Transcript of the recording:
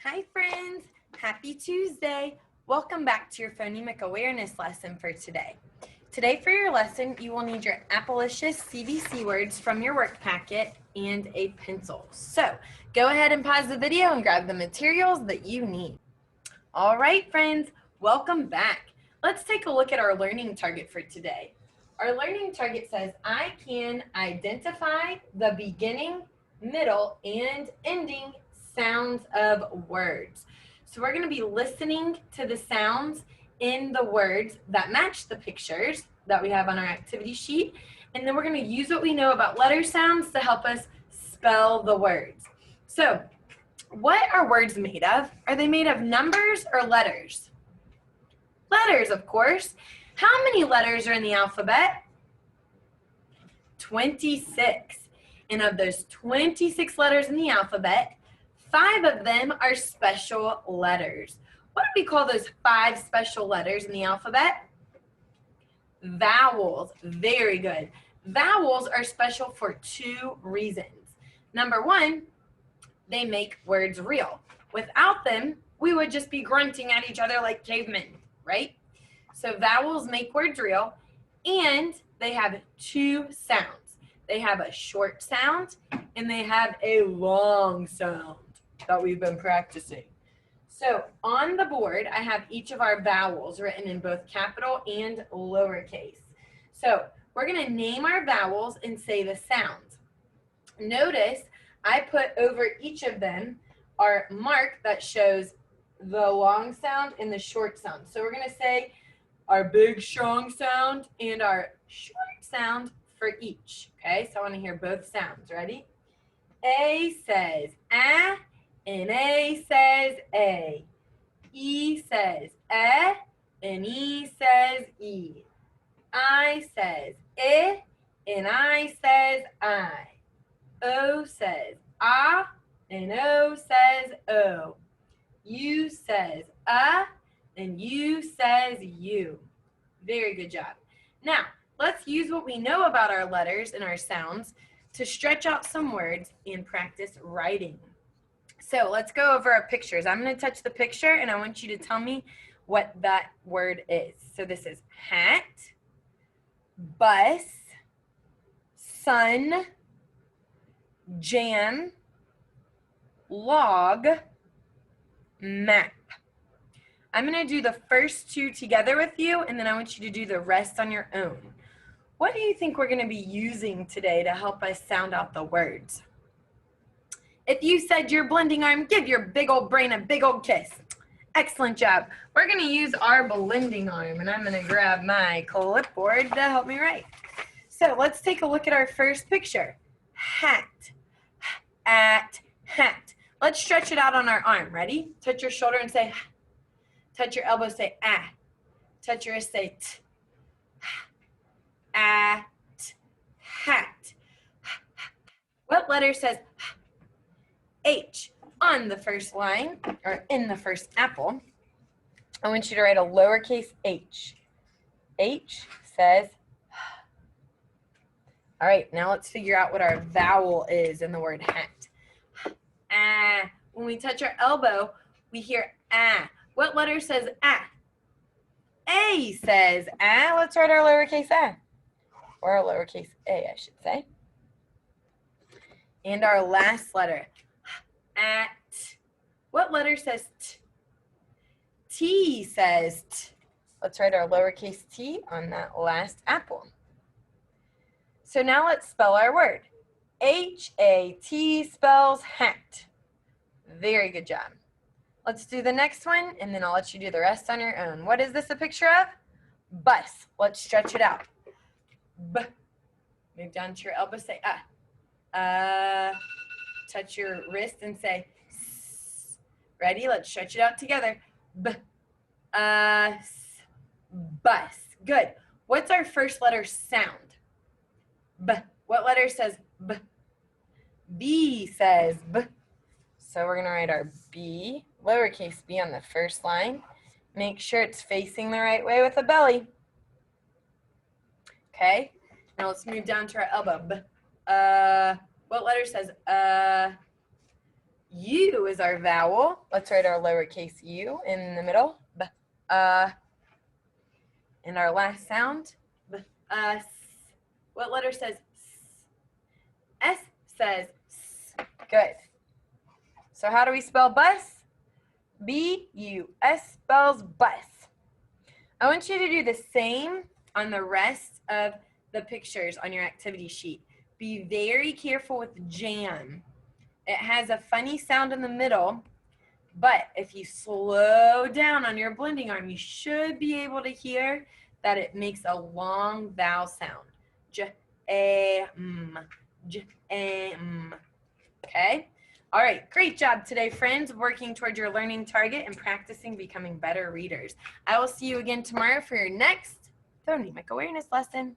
Hi friends, happy Tuesday. Welcome back to your Phonemic Awareness lesson for today. Today for your lesson, you will need your Appalicious CBC words from your work packet and a pencil. So go ahead and pause the video and grab the materials that you need. All right friends, welcome back. Let's take a look at our learning target for today. Our learning target says, I can identify the beginning, middle, and ending sounds of words. So we're going to be listening to the sounds in the words that match the pictures that we have on our activity sheet. And then we're going to use what we know about letter sounds to help us spell the words. So what are words made of? Are they made of numbers or letters? Letters, of course. How many letters are in the alphabet? 26. And of those 26 letters in the alphabet, 5 of them are special letters. What do we call those 5 special letters in the alphabet? Vowels. Very good. Vowels are special for 2 reasons. Number 1, they make words real. Without them, we would just be grunting at each other like cavemen, right? So vowels make words real, and they have 2 sounds. They have a short sound, and they have a long sound that we've been practicing. So on the board, I have each of our vowels written in both capital and lowercase. So we're going to name our vowels and say the sounds. Notice I put over each of them our mark that shows the long sound and the short sound. So we're going to say our big, strong sound and our short sound for each. Okay, so I want to hear both sounds. Ready? A says ah, and A says A. E says eh, and E says E. I says I, and I says I. O says ah, and O says O. U says and U says you. Very good job. Now, let's use what we know about our letters and our sounds to stretch out some words and practice writing. So let's go over our pictures. I'm going to touch the picture and I want you to tell me what that word is. So this is hat, bus, sun, jam, log, map. I'm going to do the first 2 together with you, and then I want you to do the rest on your own. What do you think we're going to be using today to help us sound out the words? If you said your blending arm, give your big old brain a big old kiss. Excellent job. We're going to use our blending arm, and I'm going to grab my clipboard to help me write. So let's take a look at our first picture. Hat, at, hat. Let's stretch it out on our arm. Ready? Touch your shoulder and say, touch your elbow, say ah. Touch your wrist, say t. At, hat. What letter says H on the first line, or in the first apple? I want you to write a lowercase h. H says. All right, now let's figure out what our vowel is in the word hat. Ah. When we touch our elbow, we hear ah. What letter says ah? A says ah. Let's write our lowercase a. Or our lowercase a, I should say. And our last letter, at. What letter says t? T says t. Let's write our lowercase t on that last apple. So now let's spell our word. H-A-T spells hat. Very good job. Let's do the next one, and then I'll let you do the rest on your own. What is this a picture of? Bus. Let's stretch it out. B. Move down to your elbow, say ah. Touch your wrist and say s. Ready? Let's stretch it out together. B. S. Bus. Good. What's our first letter sound? B. What letter says B? B says B. So we're going to write our B, lowercase b on the first line. Make sure it's facing the right way with the belly. Okay, now let's move down to our elbow. B. What letter says U is our vowel. Let's write our lowercase u in the middle. B, and our last sound, b, s. What letter says s? S says s. Good. So how do we spell bus? B-U-S spells bus. I want you to do the same on the rest of the pictures on your activity sheet. Be very careful with jam. It has a funny sound in the middle, but if you slow down on your blending arm, you should be able to hear that it makes a long vowel sound. J-A-M, J-A-M, okay? All right, great job today, friends, working toward your learning target and practicing becoming better readers. I will see you again tomorrow for your next Phonemic Awareness lesson.